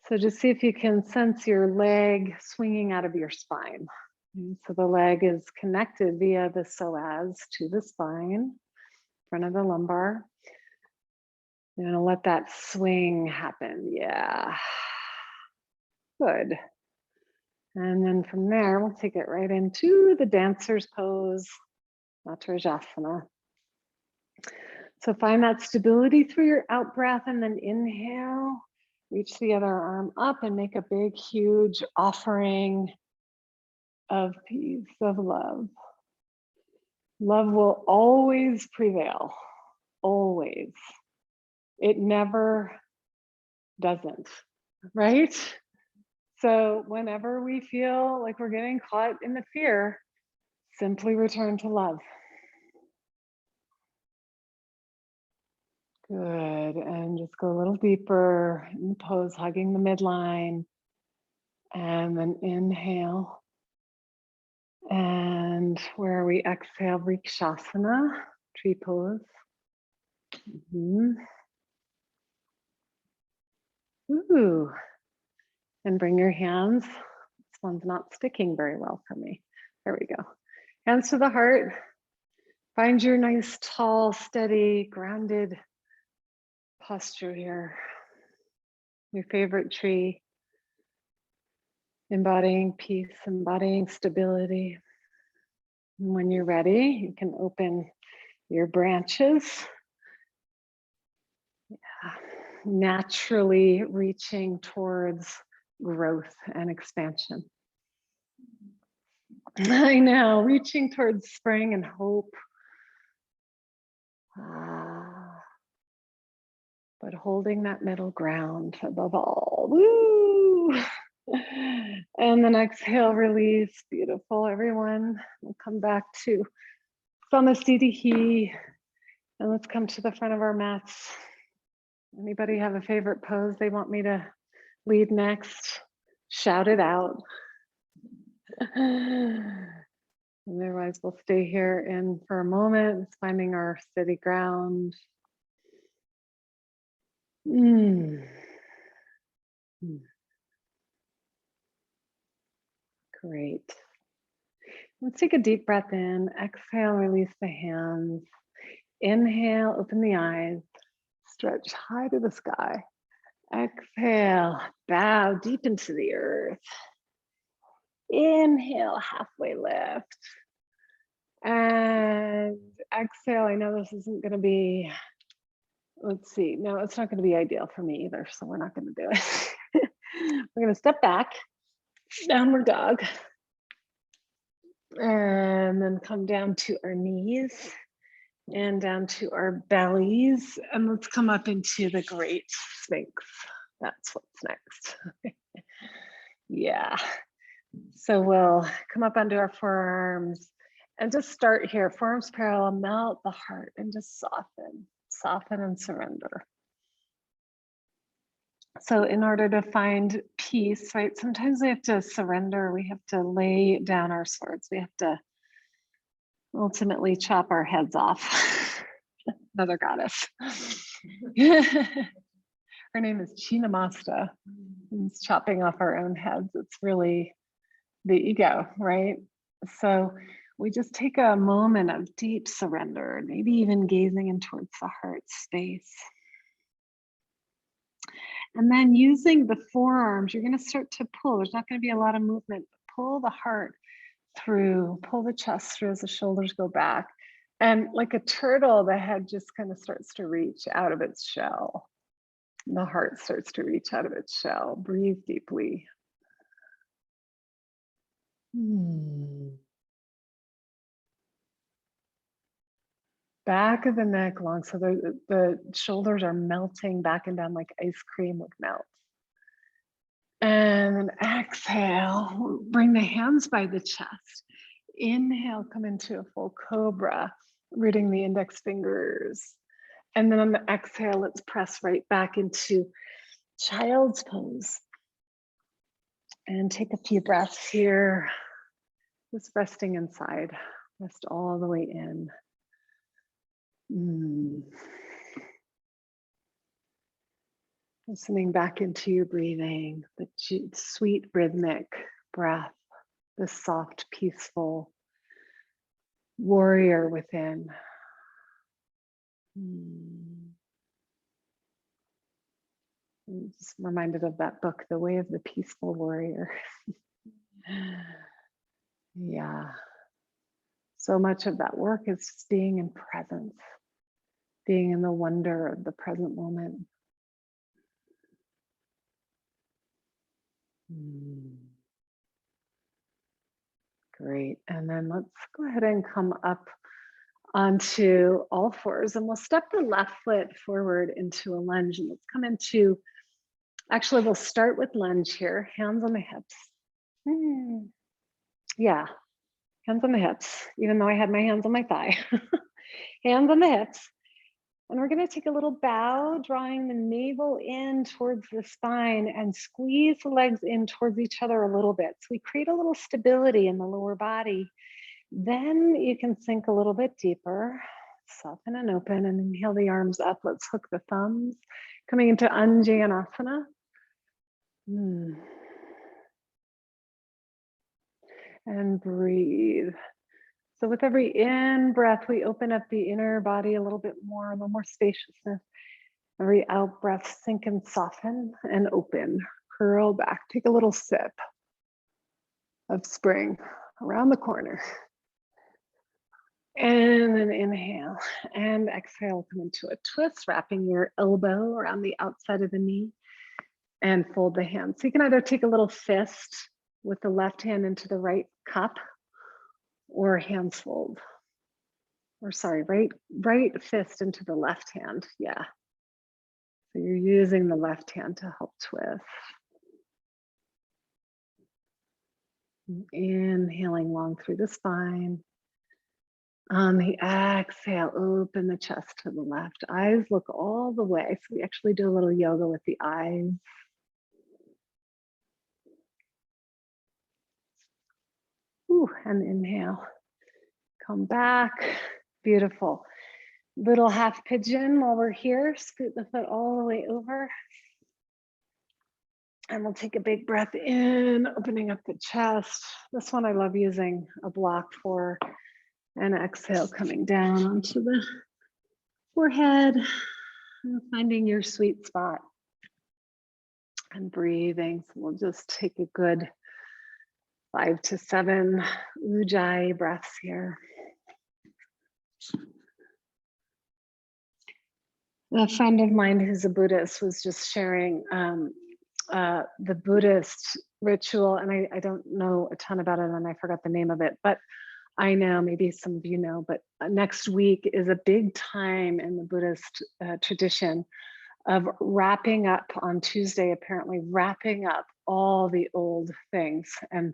So just see if you can sense your leg swinging out of your spine. And so the leg is connected via the psoas to the spine, front of the lumbar. You're gonna let that swing happen. Yeah. Good. And then from there, we'll take it right into the dancer's pose, Matrajasana. So find that stability through your out breath, and then inhale, reach the other arm up and make a big, huge offering of peace, of love. Love will always prevail, always. It never doesn't, right? So whenever we feel like we're getting caught in the fear, simply return to love. Good. And just go a little deeper in the pose, hugging the midline. And then inhale. And where we exhale, Vrikshasana, tree pose. Ooh. And bring your hands. This one's not sticking very well for me. There we go. Hands to the heart. Find your nice, tall, steady, grounded posture here. Your favorite tree. Embodying peace, embodying stability. And when you're ready, you can open your branches. Yeah. Naturally reaching towards growth and expansion. I know, reaching towards spring and hope. But holding that middle ground above all. Woo! And then exhale, release. Beautiful, everyone. We'll come back to Samasthiti. And let's come to the front of our mats. Anybody have a favorite pose they want me to lead next? Shout it out. Otherwise, we'll stay here in for a moment, finding our steady ground. Great. Let's take a deep breath in. Exhale, release the hands. Inhale, open the eyes. Stretch high to the sky. Exhale, bow deep into the earth. Inhale, halfway lift. And exhale, I know this isn't going to be, let's see, no, it's not going to be ideal for me either, so we're not going to do it. We're going to step back, downward dog, and then come down to our knees and down to our bellies. And let's come up into the Great Sphinx. That's what's next. Yeah. So we'll come up onto our forearms and just start here. Forearms parallel, melt the heart and just soften and surrender. So in order to find peace, right, sometimes we have to surrender. We have to lay down our swords. We have to ultimately chop our heads off. Another goddess. Her name is Chinamasta. It's chopping off our own heads. It's really the ego, right? So we just take a moment of deep surrender, maybe even gazing in towards the heart space. And then using the forearms, you're going to start to pull. There's not going to be a lot of movement. Pull the heart through, pull the chest through as the shoulders go back. And like a turtle, the head just kind of starts to reach out of its shell. And the heart starts to reach out of its shell. Breathe deeply. Back of the neck long, so the shoulders are melting back and down like ice cream with melt. And exhale, bring the hands by the chest. Inhale, come into a full cobra, rooting the index fingers. And then on the exhale, let's press right back into child's pose. And take a few breaths here, just resting inside, rest all the way in. Listening back into your breathing, the sweet rhythmic breath, the soft, peaceful warrior within. I'm just reminded of that book, The Way of the Peaceful Warrior. Yeah. So much of that work is just being in presence, being in the wonder of the present moment. Great. And then let's go ahead and come up onto all fours, and we'll step the left foot forward into a lunge. And let's come into, actually, we'll start with lunge here, hands on the hips. Yeah, hands on the hips, even though I had my hands on my thigh. Hands on the hips. And we're going to take a little bow, drawing the navel in towards the spine and squeeze the legs in towards each other a little bit. So we create a little stability in the lower body. Then you can sink a little bit deeper, soften and open, and inhale the arms up. Let's hook the thumbs. Coming into Anjaneyasana. And breathe. So with every in breath, we open up the inner body a little bit more spaciousness. Every out breath, sink and soften and open. Curl back, take a little sip of spring around the corner. And then inhale and exhale, come into a twist, wrapping your elbow around the outside of the knee and fold the hands. So you can either take a little fist with the left hand into the right cup or hands fold. Or sorry, right fist into the left hand. Yeah. So you're using the left hand to help twist. Inhaling long through the spine. On the exhale, open the chest to the left. Eyes look all the way. So we actually do a little yoga with the eyes. Ooh, and inhale. Come back. Beautiful. Little half pigeon while we're here. Scoot the foot all the way over. And we'll take a big breath in, opening up the chest. This one I love using a block for. And exhale, coming down onto the forehead, and finding your sweet spot. And breathing. So we'll just take a good 5 to 7 ujjayi breaths here. A friend of mine who's a Buddhist was just sharing the Buddhist ritual, and I don't know a ton about it, and I forgot the name of it, but I know, maybe some of you know, but next week is a big time in the Buddhist tradition of wrapping up on Tuesday, apparently wrapping up all the old things and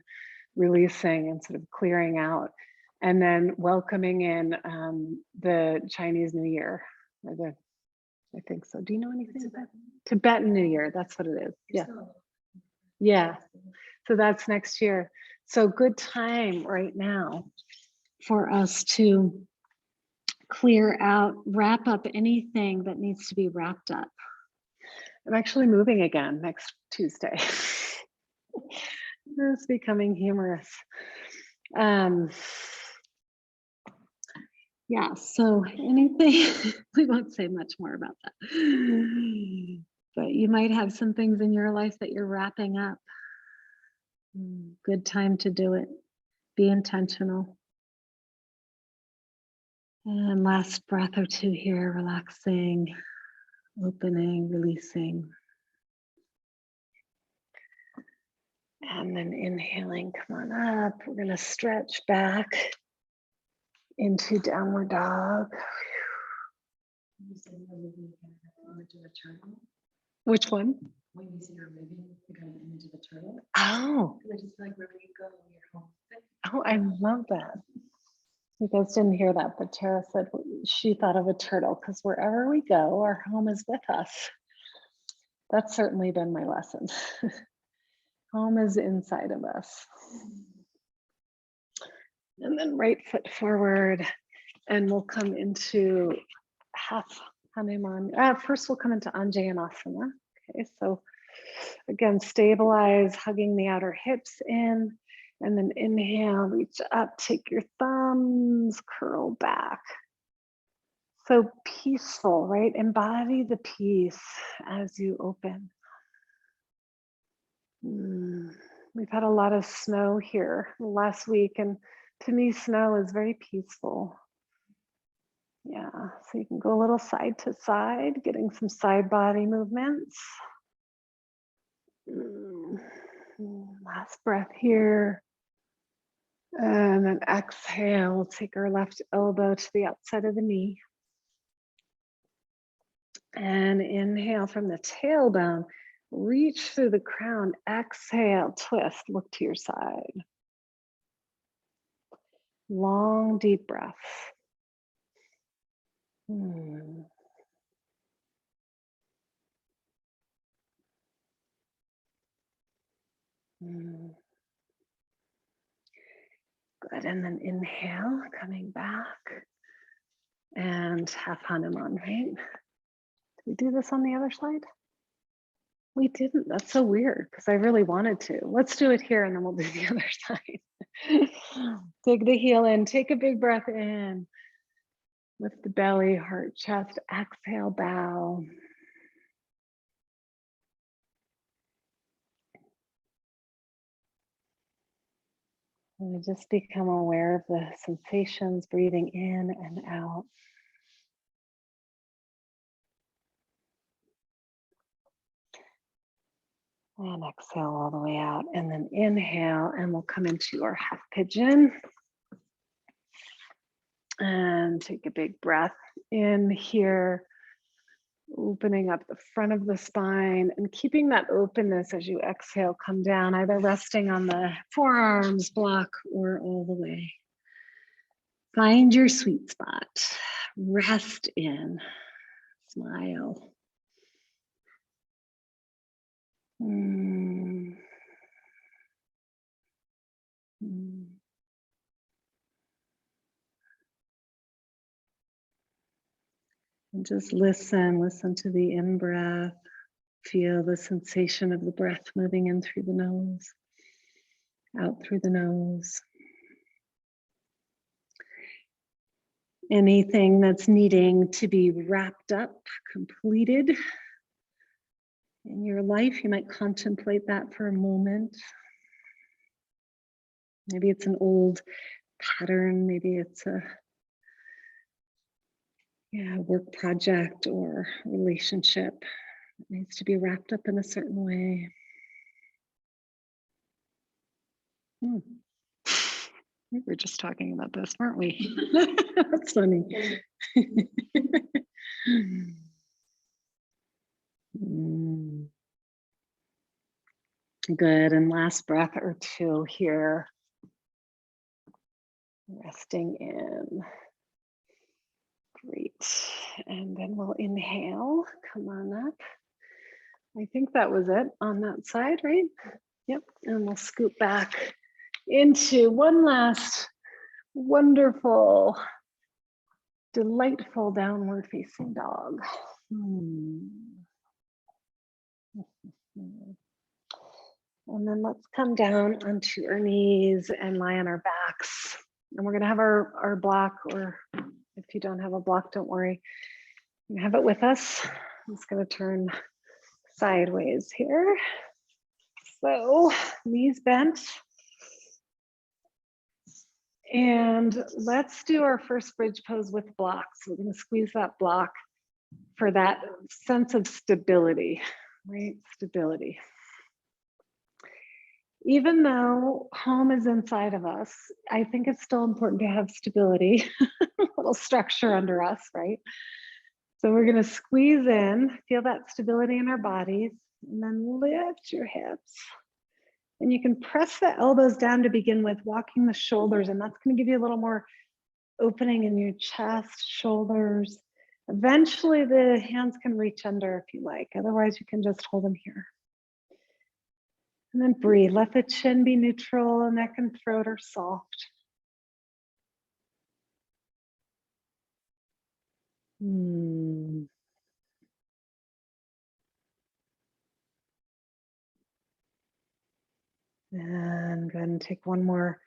releasing and sort of clearing out, and then welcoming in the Chinese New Year, or I think so. Do you know anything about Tibetan New Year? That's what it is. Yeah. Yeah. So that's next year. So good time right now for us to clear out, wrap up anything that needs to be wrapped up. I'm actually moving again next Tuesday. It's becoming humorous. Yeah, so anything, we won't say much more about that. But you might have some things in your life that you're wrapping up. Good time to do it. Be intentional. And last breath or two here, relaxing, opening, releasing. And then inhaling, come on up. We're going to stretch back into downward dog. Which one? When you see her moving, you're going to image of a turtle. Oh. I just feel like wherever you go, you're home. Oh, I love that. You guys didn't hear that, but Tara said she thought of a turtle because wherever we go, our home is with us. That's certainly been my lesson. Home is inside of us. And then right foot forward, and we'll come into half Hanuman. First, we'll come into Anjaneyasana. Okay, so again, stabilize, hugging the outer hips in, and then inhale, reach up, take your thumbs, curl back. So peaceful, right? Embody the peace as you open. We've had a lot of snow here last week, and to me, snow is very peaceful. Yeah, so you can go a little side to side, getting some side body movements. Last breath here. And then exhale, we'll take our left elbow to the outside of the knee. And inhale from the tailbone, reach through the crown, exhale, twist, look to your side. Long, deep breath. Mm. Good, and then inhale, coming back. And half Hanuman, right? Did we do this on the other side? We didn't. That's so weird because I really wanted to. Let's do it here and then we'll do the other side. Dig the heel in, take a big breath in. Lift the belly, heart, chest, exhale, bow. And just become aware of the sensations, breathing in and out. And exhale all the way out. And then inhale, and we'll come into our half pigeon. And take a big breath in here, opening up the front of the spine and keeping that openness as you exhale, come down, either resting on the forearms, block, or all the way. Find your sweet spot. Rest in. Smile. Mm. Mm. And just listen to the in-breath. Feel the sensation of the breath moving in through the nose, out through the nose. Anything that's needing to be wrapped up, completed in your life, you might contemplate that for a moment. Maybe it's an old pattern, maybe it's a work project or relationship that needs to be wrapped up in a certain way. We were just talking about this, weren't we? That's funny. Good, and last breath or two here. Resting in. Great, and then we'll inhale, come on up. I think that was it on that side, right? Yep, and we'll scoot back into one last wonderful, delightful downward facing dog. And then let's come down onto our knees and lie on our backs. And we're gonna have our block, or if you don't have a block, don't worry. You have it with us. I'm just gonna turn sideways here. So knees bent. And let's do our first bridge pose with blocks. We're gonna squeeze that block for that sense of stability, right? Stability. Even though home is inside of us, I think it's still important to have stability, a little structure under us, right? So we're gonna squeeze in, feel that stability in our bodies, and then lift your hips. And you can press the elbows down to begin with, walking the shoulders, and that's gonna give you a little more opening in your chest, shoulders. Eventually the hands can reach under if you like, otherwise you can just hold them here. And then breathe, let the chin be neutral, neck and throat are soft. And go ahead and take one more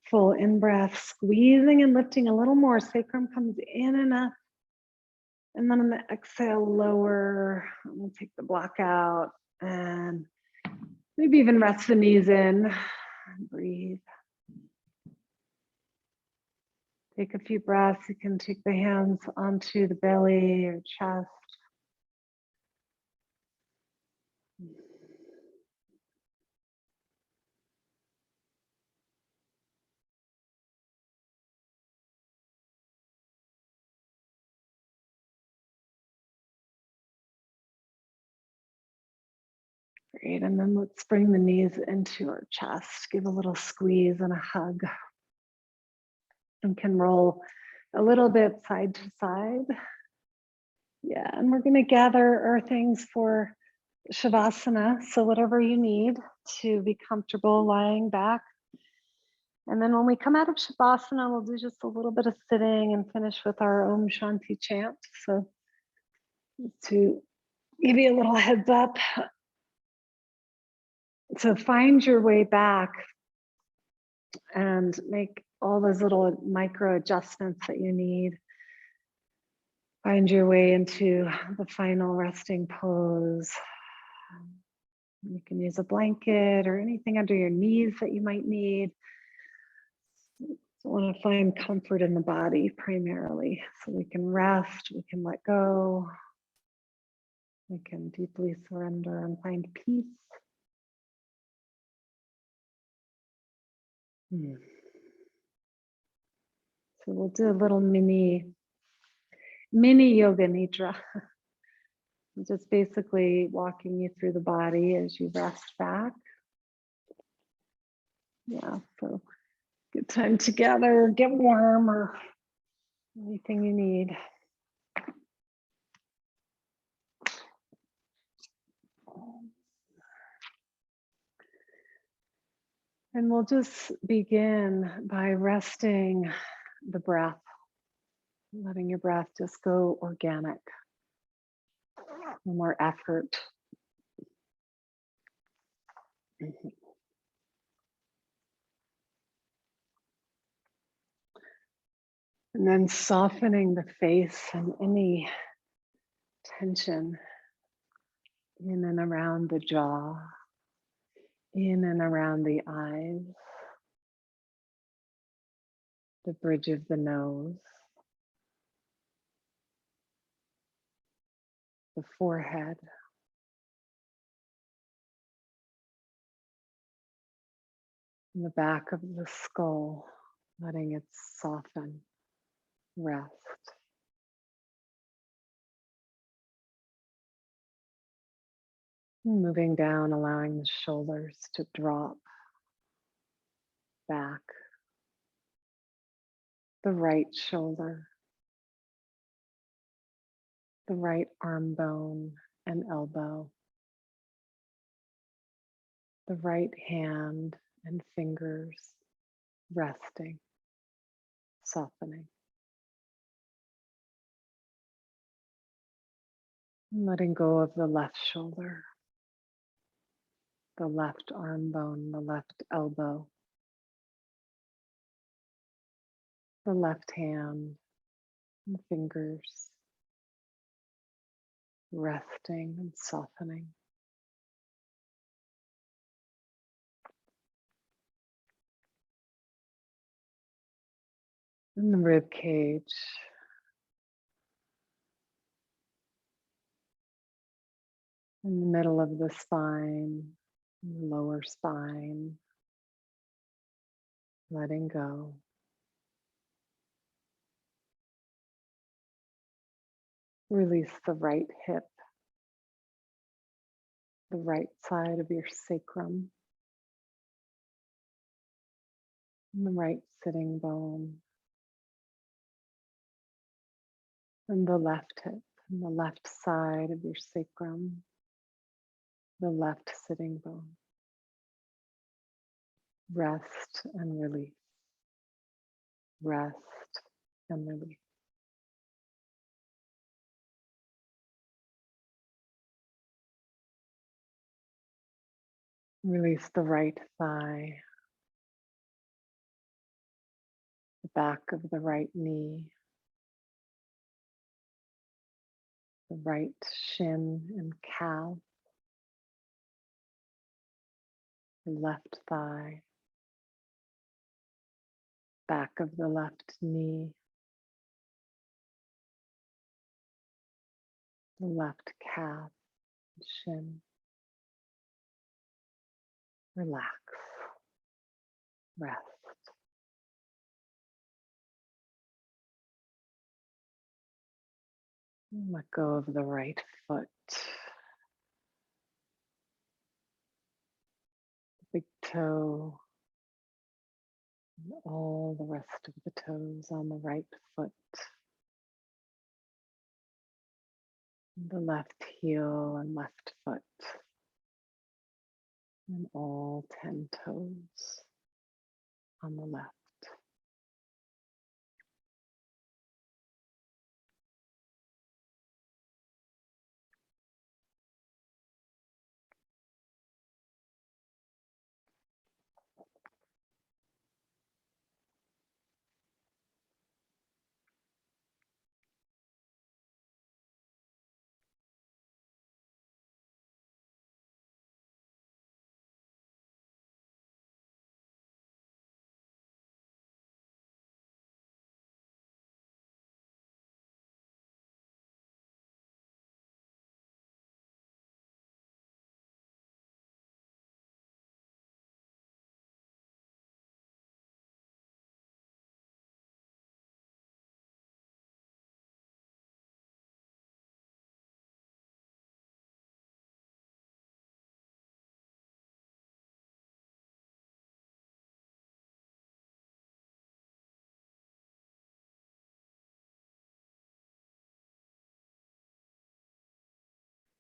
full in-breath, squeezing and lifting a little more. Sacrum comes in and up. And then on the exhale, lower. I'm gonna take the block out and maybe even rest the knees in. Breathe. Take a few breaths. You can take the hands onto the belly or chest. Great, and then let's bring the knees into our chest. Give a little squeeze and a hug. And can roll a little bit side to side. Yeah, and we're gonna gather our things for Shavasana. So whatever you need to be comfortable lying back. And then when we come out of Shavasana, we'll do just a little bit of sitting and finish with our Om Shanti chant. So to give you a little heads up, to find your way back and make all those little micro adjustments that you need. Find your way into the final resting pose. You can use a blanket or anything under your knees that you might need. So want to find comfort in the body primarily. So we can rest, we can let go, we can deeply surrender and find peace. So we'll do a little mini yoga nidra. Just basically walking you through the body as you rest back. Yeah, so good time together, get warm or anything you need. And we'll just begin by resting the breath, letting your breath just go organic. No more effort. And then softening the face and any tension in and around the jaw, in and around the eyes, the bridge of the nose, the forehead, and the back of the skull, letting it soften, rest. Moving down, allowing the shoulders to drop back. The right shoulder, the right arm bone and elbow, the right hand and fingers resting, softening. Letting go of the left shoulder, the left arm bone, the left elbow, the left hand and fingers resting and softening. In the rib cage, in the middle of the spine, lower spine, letting go. Release the right hip, the right side of your sacrum, and the right sitting bone, and the left hip, and the left side of your sacrum, the left sitting bone. Rest and release. Rest and release. Release the right thigh, the back of the right knee, the right shin and calf, the left thigh, back of the left knee, the left calf, shin. Relax, rest. And let go of the right foot, big toe, and all the rest of the toes on the right foot. The left heel and left foot, and all 10 toes on the left.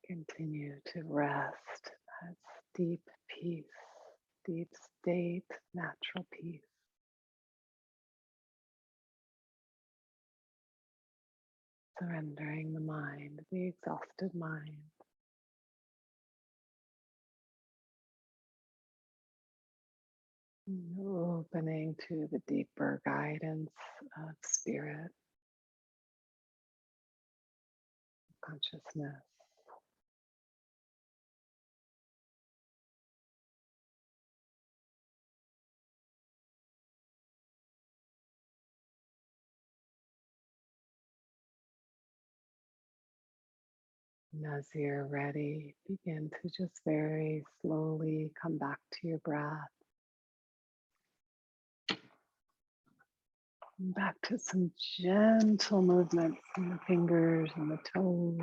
Continue to rest as deep peace, deep state, natural peace. Surrendering the mind, the exhausted mind. And opening to the deeper guidance of spirit, consciousness. And as you're ready, begin to just very slowly come back to your breath. And back to some gentle movements in the fingers and the toes.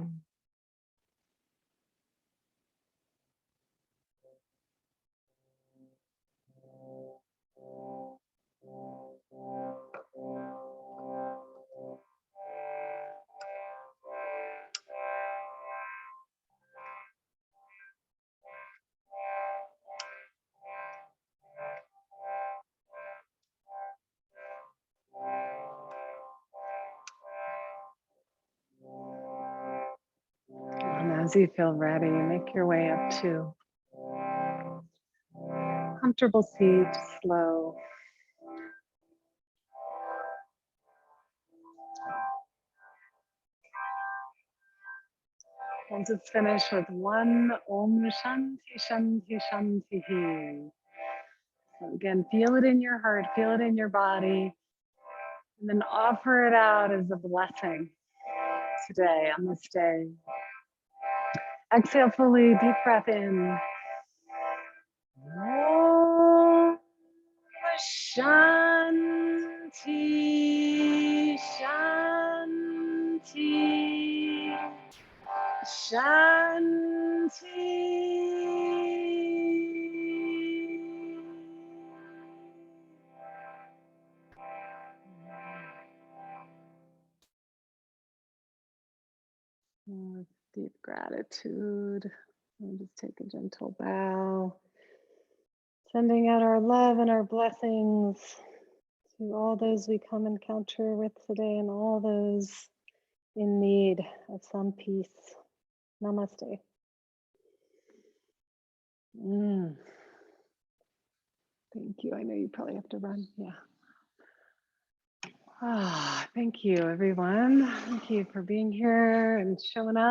And as you feel ready, make your way up to comfortable seat, slow. We'll just finish with one Om Shanti Shanti Shanti. So again, feel it in your heart, feel it in your body, and then offer it out as a blessing today on this day. Exhale fully, deep breath in. Om Shanti Shanti Shanti. With deep gratitude, and just take a gentle bow, sending out our love and our blessings to all those we come encounter with today and all those in need of some peace. Namaste. Thank you. I know you probably have to run. Yeah. Thank you, everyone. Thank you for being here and showing up.